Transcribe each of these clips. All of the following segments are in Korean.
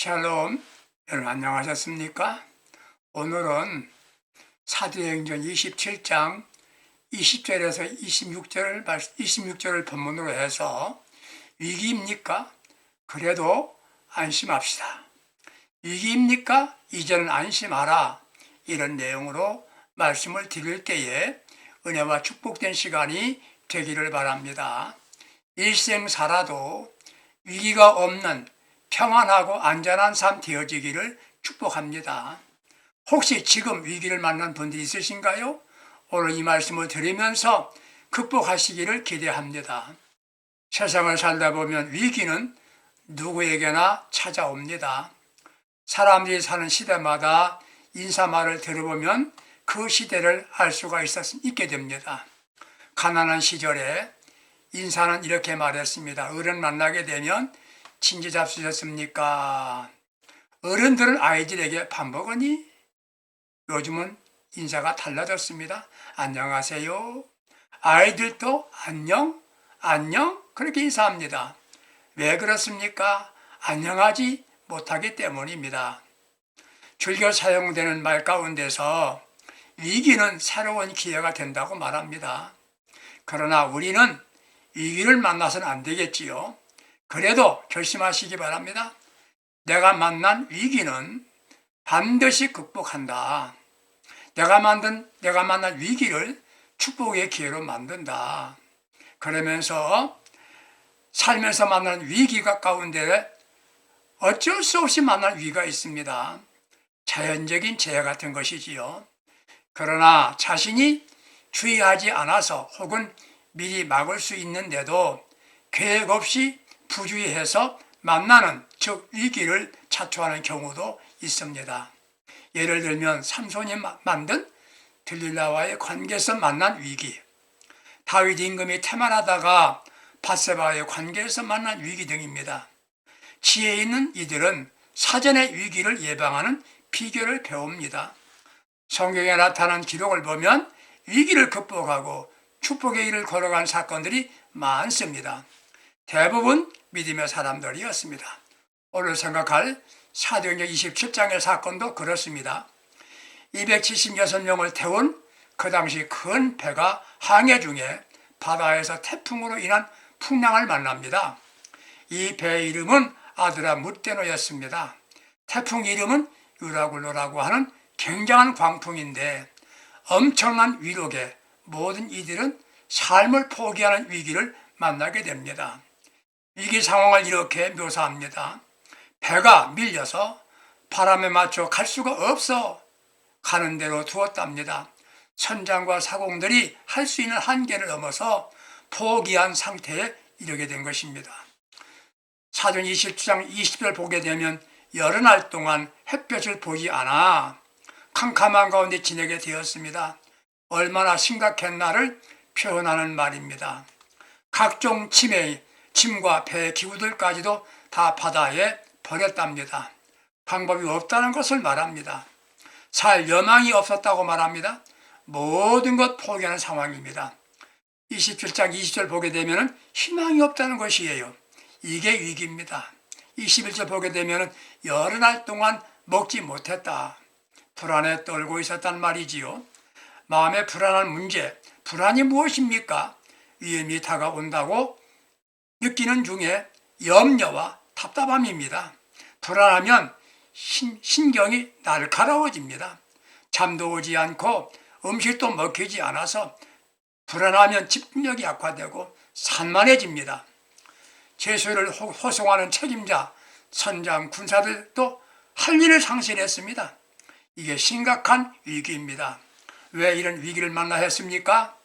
샬롬, 여러분 안녕하셨습니까? 오늘은 사도행전 27장 20절에서 26절을 본문으로 해서 위기입니까? 그래도 안심합시다. 위기입니까? 이제는 안심하라. 이런 내용으로 말씀을 드릴 때에 은혜와 축복된 시간이 되기를 바랍니다. 일생 살아도 위기가 없는 평안하고 안전한 삶 되어지기를 축복합니다. 혹시 지금 위기를 만난 분들이 있으신가요? 오늘 이 말씀을 들으면서 극복하시기를 기대합니다. 세상을 살다 보면 위기는 누구에게나 찾아옵니다. 사람들이 사는 시대마다 인사말을 들어보면 그 시대를 알 수가 있게 됩니다. 가난한 시절에 인사는 이렇게 말했습니다. 어른 만나게 되면 진지 잡수셨습니까? 어른들은 아이들에게 밥 먹으니? 요즘은 인사가 달라졌습니다. 안녕하세요. 아이들도 안녕, 안녕 그렇게 인사합니다. 왜 그렇습니까? 안녕하지 못하기 때문입니다. 즐겨 사용되는 말 가운데서 위기는 새로운 기회가 된다고 말합니다. 그러나 우리는 위기를 만나서는 안 되겠지요. 그래도 결심하시기 바랍니다. 내가 만난 위기는 반드시 극복한다. 내가 만난 위기를 축복의 기회로 만든다. 그러면서 살면서 만나는 위기가 가운데 어쩔 수 없이 만날 위기가 있습니다. 자연적인 재해 같은 것이지요. 그러나 자신이 주의하지 않아서 혹은 미리 막을 수 있는데도 계획 없이 부주의해서 만나는 즉 위기를 자초하는 경우도 있습니다. 예를 들면 삼손이 만든 들릴라와의 관계에서 만난 위기, 다윗 임금이 태만하다가 밧세바와의 관계에서 만난 위기 등입니다. 지혜 있는 이들은 사전의 위기를 예방하는 비결을 배웁니다. 성경에 나타난 기록을 보면 위기를 극복하고 축복의 길을 걸어간 사건들이 많습니다. 대부분 믿음의 사람들이었습니다. 오늘 생각할 사도행전 27장의 사건도 그렇습니다. 276명을 태운 그 당시 큰 배가 항해 중에 바다에서 태풍으로 인한 풍랑을 만납니다. 이 배의 이름은 아드라 무테노였습니다. 태풍 이름은 유라굴로라고 하는 굉장한 광풍인데 엄청난 위력에 모든 이들은 삶을 포기하는 위기를 만나게 됩니다. 위기 상황을 이렇게 묘사합니다. 배가 밀려서 바람에 맞춰 갈 수가 없어 가는 대로 두었답니다. 선장과 사공들이 할 수 있는 한계를 넘어서 포기한 상태에 이르게 된 것입니다. 사도행 27장 20절 보게 되면 여러 날 동안 햇볕을 보지 않아 캄캄한 가운데 지내게 되었습니다. 얼마나 심각했나를 표현하는 말입니다. 각종 짐과 배 기구들까지도 다 바다에 버렸답니다. 방법이 없다는 것을 말합니다. 살 여망이 없었다고 말합니다. 모든 것 포기하는 상황입니다. 27장 20절 보게 되면 희망이 없다는 것이에요. 이게 위기입니다. 21절 보게 되면 여러 날 동안 먹지 못했다. 불안에 떨고 있었단 말이지요. 마음의 불안한 문제, 불안이 무엇입니까? 위험이 다가온다고 느끼는 중에 염려와 답답함입니다. 불안하면 신경이 날카로워집니다. 잠도 오지 않고 음식도 먹히지 않아서 불안하면 집중력이 약화되고 산만해집니다. 제수를 호송하는 책임자, 선장, 군사들도 할 일을 상실했습니다. 이게 심각한 위기입니다. 왜 이런 위기를 만나야 했습니까?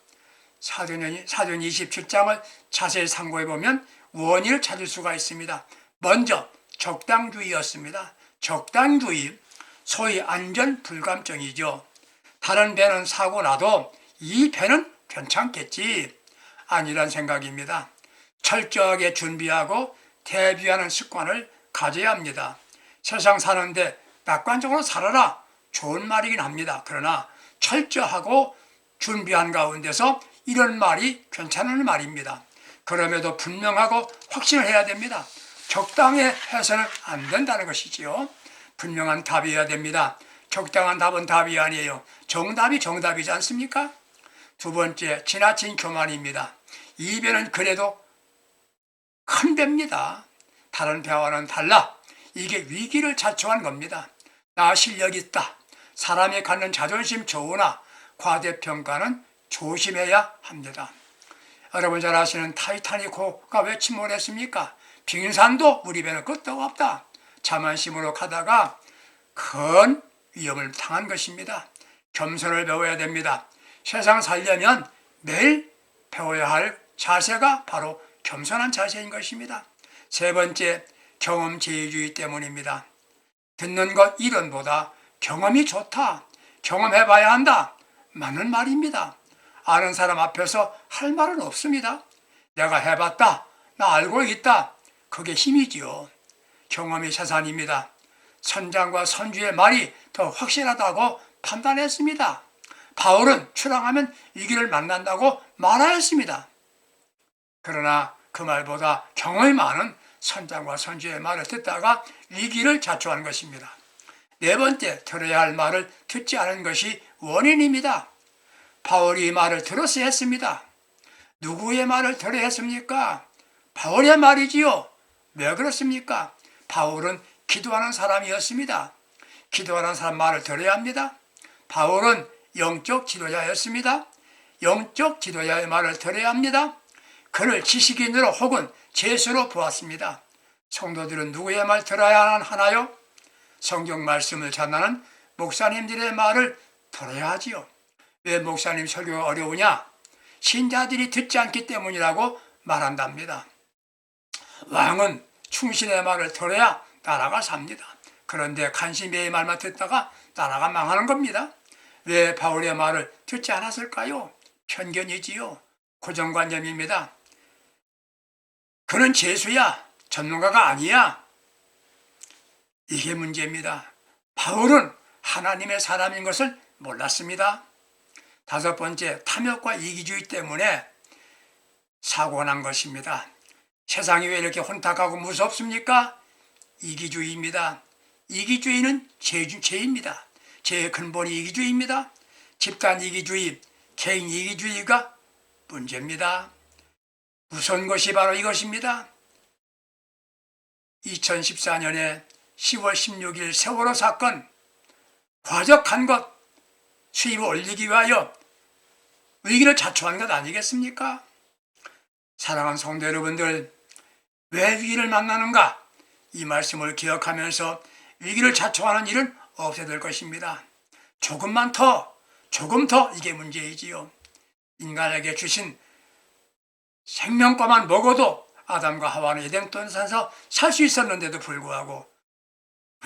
사도행 27장을 자세히 상고해 보면 원인을 찾을 수가 있습니다. 먼저 적당주의였습니다. 적당주의, 소위 안전불감증이죠. 다른 배는 사고 나도 이 배는 괜찮겠지 아니란 생각입니다. 철저하게 준비하고 대비하는 습관을 가져야 합니다. 세상 사는데 낙관적으로 살아라 좋은 말이긴 합니다. 그러나 철저하고 준비한 가운데서 이런 말이 괜찮은 말입니다. 그럼에도 분명하고 확신을 해야 됩니다. 적당히 해서는 안 된다는 것이지요. 분명한 답이어야 됩니다. 적당한 답은 답이 아니에요. 정답이 정답이지 않습니까? 두 번째, 지나친 교만입니다. 이 배는 그래도 큰 배입니다. 다른 배와는 달라. 이게 위기를 자초한 겁니다. 나 실력 있다. 사람이 갖는 자존심 좋으나 과대평가는 조심해야 합니다. 여러분 잘 아시는 타이타닉호가 왜 침몰했습니까? 빙산도 우리 배는 끄떡 없다. 자만심으로 가다가 큰 위험을 당한 것입니다. 겸손을 배워야 됩니다. 세상 살려면 매일 배워야 할 자세가 바로 겸손한 자세인 것입니다. 세 번째, 경험제의주의 때문입니다. 듣는 것 이론보다 경험이 좋다. 경험해봐야 한다. 맞는 말입니다. 아는 사람 앞에서 할 말은 없습니다. 내가 해봤다. 나 알고 있다. 그게 힘이지요. 경험이 재산입니다. 선장과 선주의 말이 더 확실하다고 판단했습니다. 바울은 출항하면 위기를 만난다고 말하였습니다. 그러나 그 말보다 경험이 많은 선장과 선주의 말을 듣다가 위기를 자초한 것입니다. 네 번째, 들어야 할 말을 듣지 않은 것이 원인입니다. 바울이 이 말을 들었어야 했습니다. 누구의 말을 들어야 했습니까? 바울의 말이지요. 왜 그렇습니까? 바울은 기도하는 사람이었습니다. 기도하는 사람 말을 들어야 합니다. 바울은 영적 지도자였습니다. 영적 지도자의 말을 들어야 합니다. 그를 지식인으로 혹은 제수로 보았습니다. 성도들은 누구의 말 들어야 하나요? 성경 말씀을 전하는 목사님들의 말을 들어야 하지요. 왜 목사님 설교가 어려우냐? 신자들이 듣지 않기 때문이라고 말한답니다. 왕은 충신의 말을 들어야 나라가 삽니다. 그런데 간신배의 말만 듣다가 나라가 망하는 겁니다. 왜 바울의 말을 듣지 않았을까요? 편견이지요. 고정관념입니다. 그는 제수야. 전문가가 아니야. 이게 문제입니다. 바울은 하나님의 사람인 것을 몰랐습니다. 다섯 번째, 탐욕과 이기주의 때문에 사고가 난 것입니다. 세상이 왜 이렇게 혼탁하고 무섭습니까? 이기주의입니다. 이기주의는 죄입니다. 죄의 근본이 이기주의입니다. 집단 이기주의, 개인 이기주의가 문제입니다. 무서운 것이 바로 이것입니다. 2014년에 10월 16일 세월호 사건, 과적한 것, 수입을 올리기 위하여 위기를 자초한 것 아니겠습니까? 사랑하는 성도 여러분들, 왜 위기를 만나는가? 이 말씀을 기억하면서 위기를 자초하는 일은 없어야 될 것입니다. 조금 더 이게 문제이지요. 인간에게 주신 생명과만 먹어도 아담과 하와는 에덴 동산에서 살 수 있었는데도 불구하고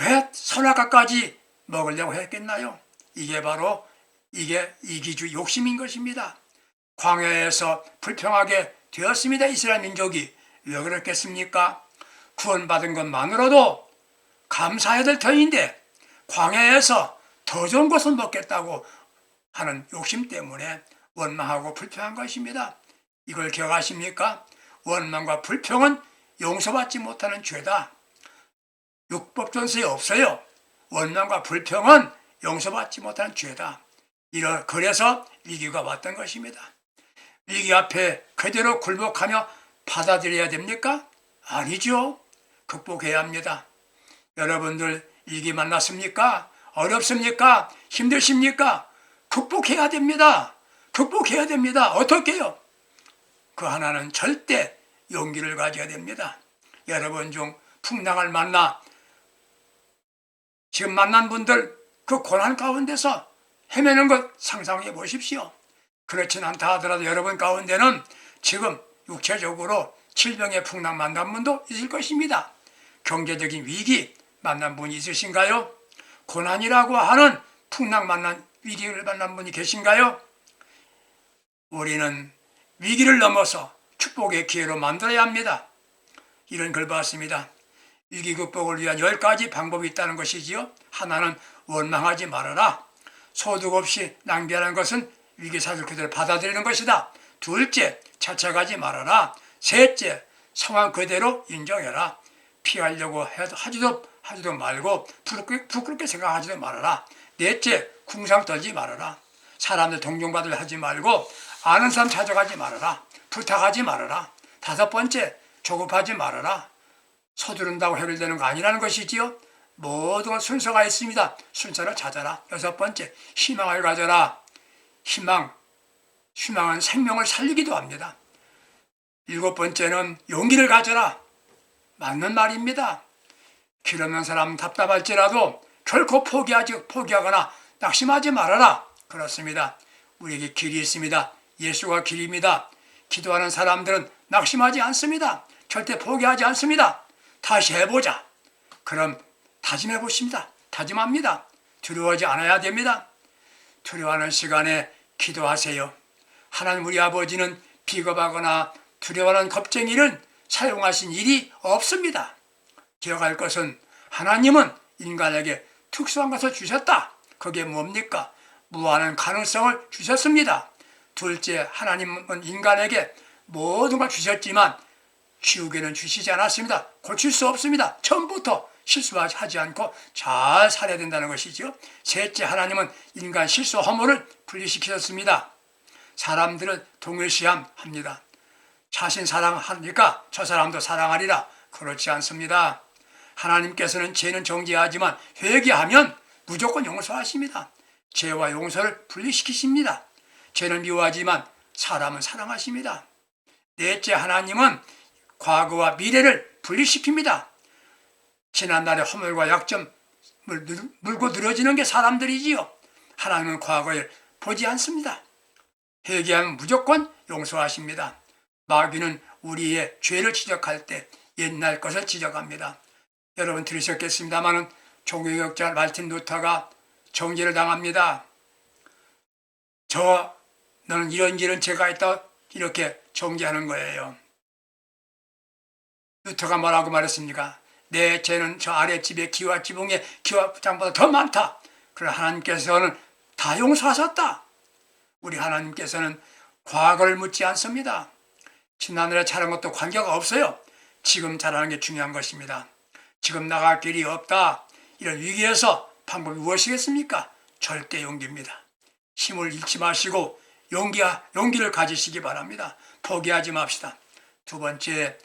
왜 선악과까지 먹으려고 했겠나요? 이게 바로 이기주의 욕심인 것입니다. 광야에서 불평하게 되었습니다. 이스라엘 민족이. 왜 그렇겠습니까? 구원받은 것만으로도 감사해야 될 터인데 광야에서 더 좋은 것을 먹겠다고 하는 욕심 때문에 원망하고 불평한 것입니다. 이걸 기억하십니까? 원망과 불평은 용서받지 못하는 죄다. 율법전서에 없어요. 원망과 불평은 용서받지 못하는 죄다. 그래서 위기가 왔던 것입니다. 위기 앞에 그대로 굴복하며 받아들여야 됩니까? 아니죠. 극복해야 합니다. 여러분들 위기 만났습니까? 어렵습니까? 힘드십니까? 극복해야 됩니다. 극복해야 됩니다. 어떻게 해요? 그 하나는 절대 용기를 가져야 됩니다. 여러분 중 풍랑을 만나 지금 만난 분들 그 고난 가운데서 헤매는 것 상상해 보십시오. 그렇진 않다 하더라도 여러분 가운데는 지금 육체적으로 질병의 풍랑 만난 분도 있을 것입니다. 경제적인 위기 만난 분이 있으신가요? 고난이라고 하는 풍랑 만난 위기를 만난 분이 계신가요? 우리는 위기를 넘어서 축복의 기회로 만들어야 합니다. 이런 글 봤습니다. 위기 극복을 위한 10가지 방법이 있다는 것이지요. 하나는 원망하지 말아라. 소득 없이 낭비하는 것은 위기 사실 그대로 받아들이는 것이다. 둘째, 자책하지 말아라. 셋째, 상황 그대로 인정해라. 피하려고 하지도 말고 부끄럽게 생각하지도 말아라. 넷째, 궁상 떨지 말아라. 사람들 동정받으려 하지 말고 아는 사람 찾아가지 말아라. 부탁하지 말아라. 다섯 번째, 조급하지 말아라. 서두른다고 해결되는 거 아니라는 것이지요. 모든 순서가 있습니다. 순서를 찾아라. 여섯 번째, 희망을 가져라. 희망은 생명을 살리기도 합니다. 일곱 번째는 용기를 가져라. 맞는 말입니다. 길 없는 사람 답답할지라도 결코 포기하거나 낙심하지 말아라. 그렇습니다. 우리에게 길이 있습니다. 예수가 길입니다. 기도하는 사람들은 낙심하지 않습니다. 절대 포기하지 않습니다. 다시 해보자. 그럼 다짐해 보십니다. 다짐합니다. 두려워하지 않아야 됩니다. 두려워하는 시간에 기도하세요. 하나님 우리 아버지는 비겁하거나 두려워하는 겁쟁이를 사용하신 일이 없습니다. 기억할 것은 하나님은 인간에게 특수한 것을 주셨다. 그게 뭡니까? 무한한 가능성을 주셨습니다. 둘째, 하나님은 인간에게 모든 걸 주셨지만 지우개는 주시지 않았습니다. 고칠 수 없습니다. 처음부터 실수하지 않고 잘 살아야 된다는 것이죠. 셋째, 하나님은 인간 실수 허물을 분리시키셨습니다. 사람들을 동일시합니다. 자신 사랑하니까 저 사람도 사랑하리라. 그렇지 않습니다. 하나님께서는 죄는 정죄하지만 회개하면 무조건 용서하십니다. 죄와 용서를 분리시키십니다. 죄는 미워하지만 사람은 사랑하십니다. 넷째, 하나님은 과거와 미래를 분리시킵니다. 지난날의 허물과 약점을 물고 늘어지는 게 사람들이지요. 하나님은 과거를 보지 않습니다. 회개하면 무조건 용서하십니다. 마귀는 우리의 죄를 지적할 때 옛날 것을 지적합니다. 여러분 들으셨겠습니다마는 종교개혁자 말틴 루터가 정죄를 당합니다. 너는 이런 죄가 있다 이렇게 정죄하는 거예요. 루터가 뭐라고 말했습니까? 내 죄는 저 아랫집의 기와 지붕의 기와장보다 더 많다. 그러나 하나님께서는 다 용서하셨다. 우리 하나님께서는 과거를 묻지 않습니다. 지난날에 잘한 것도 관계가 없어요. 지금 잘하는 게 중요한 것입니다. 지금 나갈 길이 없다. 이런 위기에서 방법이 무엇이겠습니까? 절대 용기입니다. 힘을 잃지 마시고 용기를 가지시기 바랍니다. 포기하지 맙시다. 두 번째,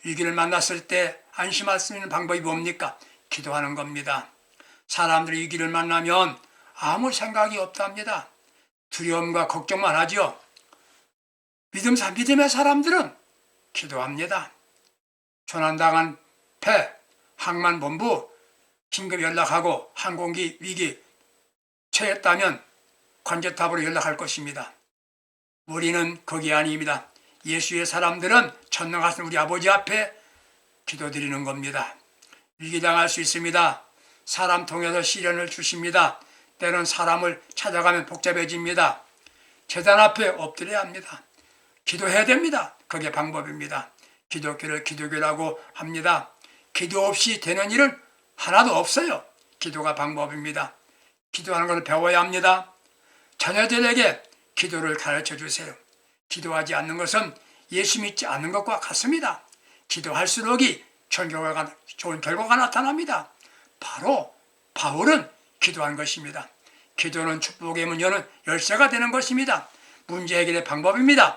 위기를 만났을 때 안심할 수 있는 방법이 뭡니까? 기도하는 겁니다. 사람들이 위기를 만나면 아무 생각이 없답니다. 두려움과 걱정만 하죠. 믿음의 사람들은 기도합니다. 조난당한 배, 항만본부 긴급 연락하고 항공기 위기 처했다면 관제탑으로 연락할 것입니다. 우리는 거기 아닙니다. 예수의 사람들은 전능하신 우리 아버지 앞에 기도드리는 겁니다. 위기당할 수 있습니다. 사람 통해서 시련을 주십니다. 때론 사람을 찾아가면 복잡해집니다. 제단 앞에 엎드려야 합니다. 기도해야 됩니다. 그게 방법입니다. 기독교를 기독교라고 합니다. 기도 없이 되는 일은 하나도 없어요. 기도가 방법입니다. 기도하는 걸 배워야 합니다. 자녀들에게 기도를 가르쳐 주세요. 기도하지 않는 것은 예수 믿지 않는 것과 같습니다. 기도할수록이 좋은 결과가 나타납니다. 바로 바울은 기도한 것입니다. 기도는 축복의 문 여는 열쇠가 되는 것입니다. 문제 해결의 방법입니다.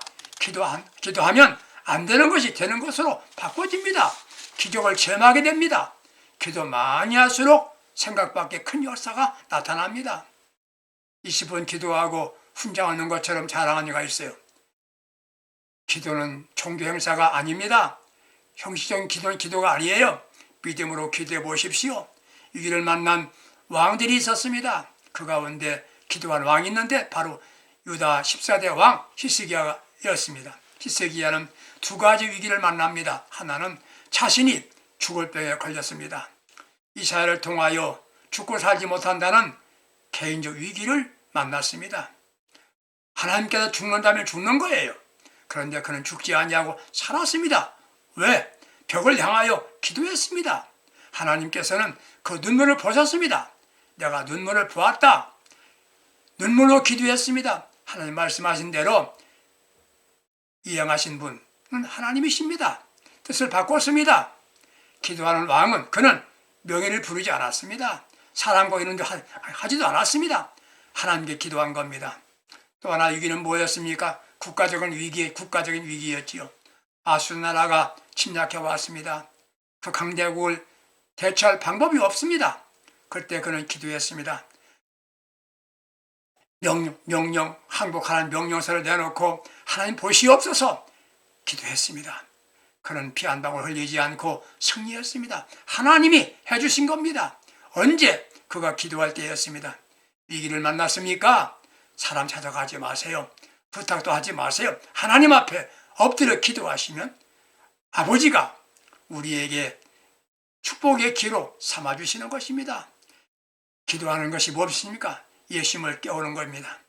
기도하면 안 되는 것이 되는 것으로 바꿔집니다. 기적을 체험하게 됩니다. 기도 많이 할수록 생각밖에 큰 역사가 나타납니다. 20분 기도하고 훈장하는 것처럼 자랑하는 이가 있어요. 기도는 종교 행사가 아닙니다. 형식적인 기도는 기도가 아니에요. 믿음으로 기도해 보십시오. 위기를 만난 왕들이 있었습니다. 그 가운데 기도한 왕이 있는데 바로 유다 14대 왕 히스기야였습니다. 히스기야는 두 가지 위기를 만납니다. 하나는 자신이 죽을 병에 걸렸습니다. 이사야를 통하여 죽고 살지 못한다는 개인적 위기를 만났습니다. 하나님께서 죽는다면 죽는 거예요. 그런데 그는 죽지 아니하고 살았습니다. 왜? 벽을 향하여 기도했습니다. 하나님께서는 그 눈물을 보셨습니다. 내가 눈물을 보았다. 눈물로 기도했습니다. 하나님 말씀하신 대로 이행하신 분은 하나님이십니다. 뜻을 바꿨습니다. 기도하는 왕은 그는 명예를 부르지 않았습니다. 사람과 이런 데 하지도 않았습니다. 하나님께 기도한 겁니다. 또 하나 위기는 뭐였습니까? 국가적인 위기였지요. 아수르 나라가 침략해 왔습니다. 그 강대국을 대처할 방법이 없습니다. 그때 그는 기도했습니다. 명령 항복하라는 명령서를 내놓고 하나님 보시옵소서 기도했습니다. 그는 피 한 방울 흘리지 않고 승리했습니다. 하나님이 해주신 겁니다. 언제? 그가 기도할 때였습니다. 위기를 만났습니까? 사람 찾아가지 마세요. 부탁도 하지 마세요. 하나님 앞에 엎드려 기도하시면 아버지가 우리에게 축복의 기로 삼아주시는 것입니다. 기도하는 것이 무엇입니까? 예수님을 깨우는 겁니다.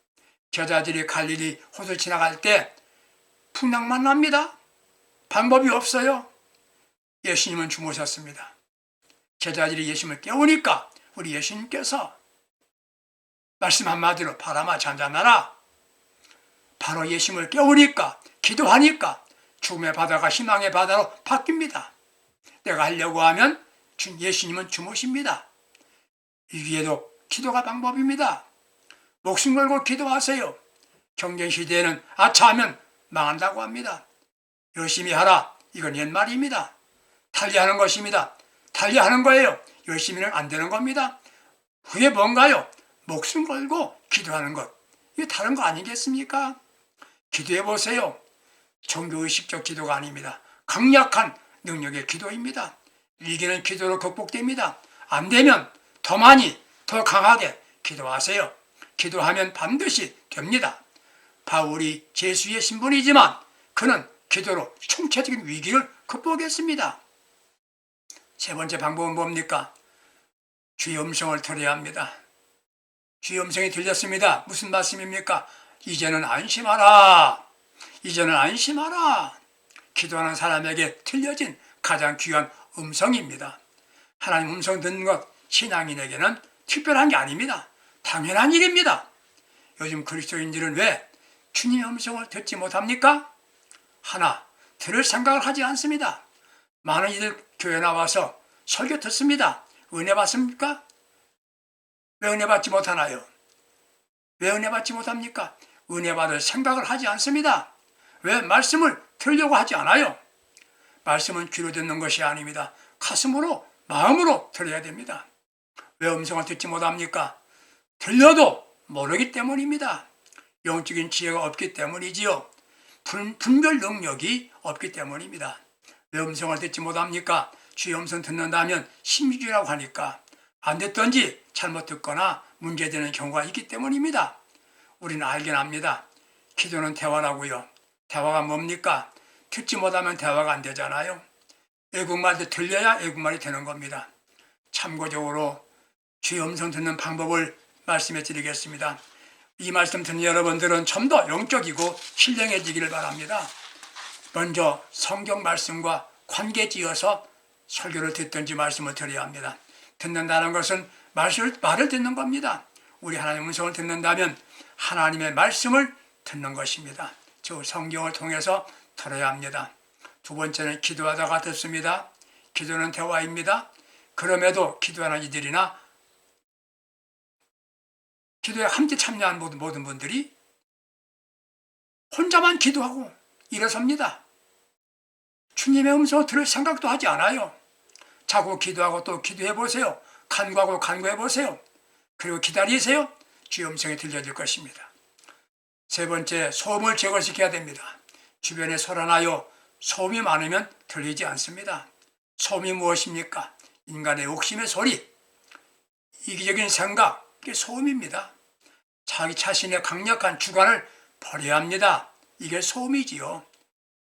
제자들이 갈릴리 호수 지나갈 때 풍랑만 납니다. 방법이 없어요. 예수님은 주무셨습니다. 제자들이 예수님을 깨우니까 우리 예수님께서 말씀 한마디로 바람아 잔잔하라. 바로 예수님을 깨우니까 기도하니까 죽음의 바다가 희망의 바다로 바뀝니다. 내가 하려고 하면 예수님은 주무십니다. 위기에도 기도가 방법입니다. 목숨 걸고 기도하세요. 경쟁시대에는 아차하면 망한다고 합니다. 열심히 하라. 이건 옛말입니다. 달리하는 것입니다. 달리하는 거예요. 열심히는 안 되는 겁니다. 그게 뭔가요? 목숨 걸고 기도하는 것. 이게 다른 거 아니겠습니까? 기도해 보세요. 종교의식적 기도가 아닙니다. 강력한 능력의 기도입니다. 위기는 기도로 극복됩니다. 안 되면 더 많이, 더 강하게 기도하세요. 기도하면 반드시 됩니다. 바울이 제수의 신분이지만 그는 기도로 총체적인 위기를 극복했습니다. 세 번째 방법은 뭡니까? 주의 음성을 들어야 합니다. 주의 음성이 들렸습니다. 무슨 말씀입니까? 이제는 안심하라. 이제는 안심하라. 기도하는 사람에게 들려진 가장 귀한 음성입니다. 하나님 음성 듣는 것 신앙인에게는 특별한 게 아닙니다. 당연한 일입니다. 요즘 그리스도인들은 왜 주님의 음성을 듣지 못합니까? 하나, 들을 생각을 하지 않습니다. 많은 이들 교회 나와서 설교 듣습니다. 은혜 받습니까? 왜 은혜 받지 못하나요? 왜 은혜 받지 못합니까? 은혜 받을 생각을 하지 않습니다. 왜 말씀을 들으려고 하지 않아요? 말씀은 귀로 듣는 것이 아닙니다. 가슴으로, 마음으로 들어야 됩니다. 왜 음성을 듣지 못합니까? 들려도 모르기 때문입니다. 영적인 지혜가 없기 때문이지요. 분별 능력이 없기 때문입니다. 왜 음성을 듣지 못합니까? 주의 음성 듣는다면 심리주의라고 하니까 안 듣든지 잘못 듣거나 문제되는 경우가 있기 때문입니다. 우리는 알긴 합니다. 기도는 대화라고요. 대화가 뭡니까? 듣지 못하면 대화가 안 되잖아요. 외국말도 들려야 외국말이 되는 겁니다. 참고적으로 주의 음성 듣는 방법을 말씀해 드리겠습니다. 이 말씀 듣는 여러분들은 좀 더 영적이고 신령해지기를 바랍니다. 먼저 성경 말씀과 관계 지어서 설교를 듣든지 말씀을 드려야 합니다. 듣는다는 것은 말을 듣는 겁니다. 우리 하나님의 음성을 듣는다면 하나님의 말씀을 듣는 것입니다. 즉 성경을 통해서 들어야 합니다. 두 번째는 기도하다가 듣습니다. 기도는 대화입니다. 그럼에도 기도하는 이들이나 기도에 함께 참여한 모든 분들이 혼자만 기도하고 일어섭니다. 주님의 음성을 들을 생각도 하지 않아요. 자꾸 기도하고 또 기도해 보세요. 간구하고 간구해 보세요. 그리고 기다리세요. 주의 음성이 들려질 것입니다. 세 번째, 소음을 제거시켜야 됩니다. 주변에 소란하여 소음이 많으면 들리지 않습니다. 소음이 무엇입니까? 인간의 욕심의 소리, 이기적인 생각, 이게 소음입니다. 자기 자신의 강력한 주관을 버려야 합니다. 이게 소음이지요.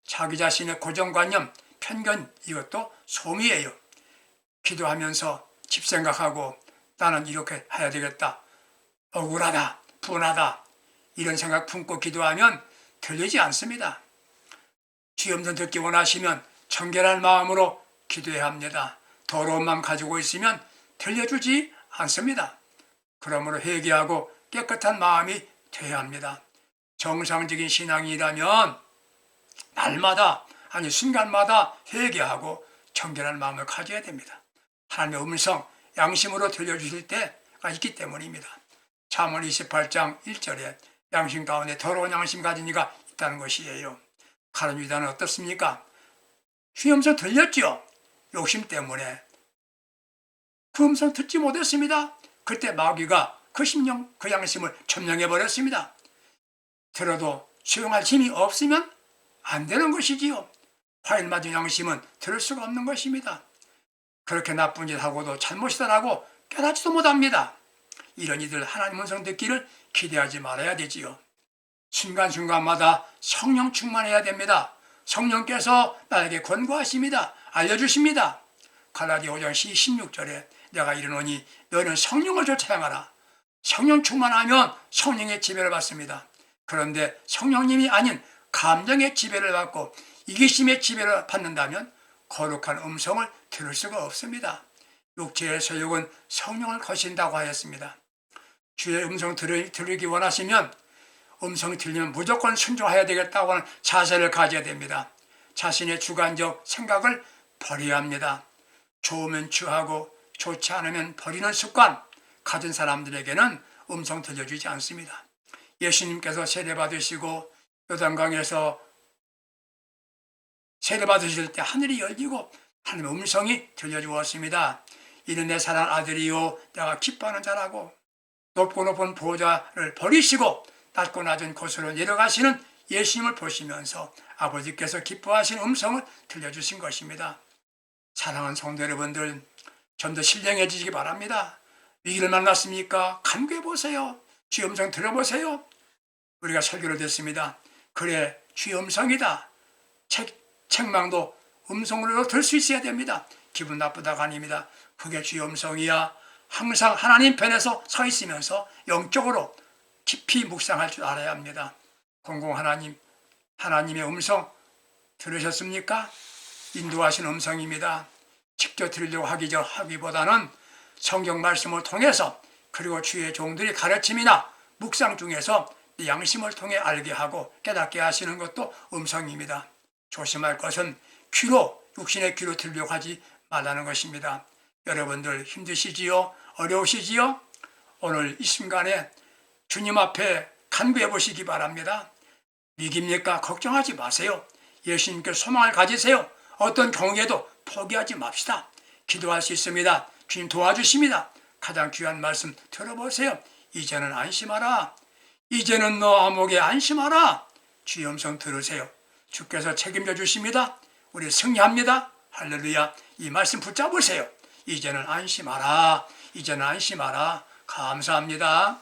자기 자신의 고정관념, 편견, 이것도 소음이에요. 기도하면서 집생각하고 나는 이렇게 해야 되겠다, 억울하다, 분하다, 이런 생각 품고 기도하면 들리지 않습니다. 주의 음성 듣기 원하시면 청결한 마음으로 기도해야 합니다. 더러운 마음 가지고 있으면 들려주지 않습니다. 그러므로 회개하고 깨끗한 마음이 되어야 합니다. 정상적인 신앙이라면 날마다, 아니 순간마다 회개하고 정결한 마음을 가져야 됩니다. 하나님의 음성, 양심으로 들려주실 때가 있기 때문입니다. 잠언 28장 1절에 양심 가운데 더러운 양심 가진 이가 있다는 것이에요. 가룟 유다는 어떻습니까? 주의 음성 들렸죠? 욕심 때문에 그 음성 듣지 못했습니다. 그때 마귀가 그 심령, 그 양심을 점령해버렸습니다. 들어도 수용할 힘이 없으면 안 되는 것이지요. 과일 맞은 양심은 들을 수가 없는 것입니다. 그렇게 나쁜 짓 하고도 잘못이다라고 깨닫지도 못합니다. 이런 이들 하나님 음성 듣기를 기대하지 말아야 되지요. 순간순간마다 성령 충만해야 됩니다. 성령께서 나에게 권고하십니다. 알려주십니다. 갈라디아 5장 16절에 내가 이르노니 너는 성령을 쫓아행하라. 성령 충만하면 성령의 지배를 받습니다. 그런데 성령님이 아닌 감정의 지배를 받고 이기심의 지배를 받는다면 거룩한 음성을 들을 수가 없습니다. 육체의 소욕은 성령을 거신다고 하였습니다. 주의 음성 들으기 원하시면 음성이 들리면 무조건 순종해야 되겠다고 하는 자세를 가져야 됩니다. 자신의 주관적 생각을 버려야 합니다. 좋으면 취하고 좋지 않으면 버리는 습관 가진 사람들에게는 음성 들려주지 않습니다. 예수님께서 세례받으시고 요단강에서 세례받으실 때 하늘이 열리고 하나님의 음성이 들려주었습니다. 이는 내 사랑하는 아들이요 내가 기뻐하는 자라고. 높고 높은 보좌를 버리시고 낮고 낮은 곳으로 내려가시는 예수님을 보시면서 아버지께서 기뻐하시는 음성을 들려주신 것입니다. 사랑하는 성도 여러분들, 좀 더 신령해지시기 바랍니다. 위기를 만났습니까? 간구해보세요. 주의 음성 들어보세요. 우리가 설교를 듣습니다. 그래, 주의 음성이다. 책망도 음성으로 들 수 있어야 됩니다. 기분 나쁘다가 아닙니다. 그게 주의 음성이야. 항상 하나님 편에서 서 있으면서 영적으로 깊이 묵상할 줄 알아야 합니다. 공공 하나님의 음성 들으셨습니까? 인도하신 음성입니다. 직접 들으려고 하기보다는 성경 말씀을 통해서 그리고 주의 종들이 가르침이나 묵상 중에서 양심을 통해 알게 하고 깨닫게 하시는 것도 음성입니다. 조심할 것은 육신의 귀로 들으려고 하지 말라는 것입니다. 여러분들 힘드시지요? 어려우시지요? 오늘 이 순간에 주님 앞에 간구해 보시기 바랍니다. 위기입니까? 걱정하지 마세요. 예수님께 소망을 가지세요. 어떤 경우에도 포기하지 맙시다. 기도할 수 있습니다. 주님 도와주십니다. 가장 귀한 말씀 들어보세요. 이제는 안심하라. 이제는 너 아목에 안심하라. 주의 음성 들으세요. 주께서 책임져 주십니다. 우리 승리합니다. 할렐루야. 이 말씀 붙잡으세요. 이제는 안심하라. 이제는 안심하라. 감사합니다.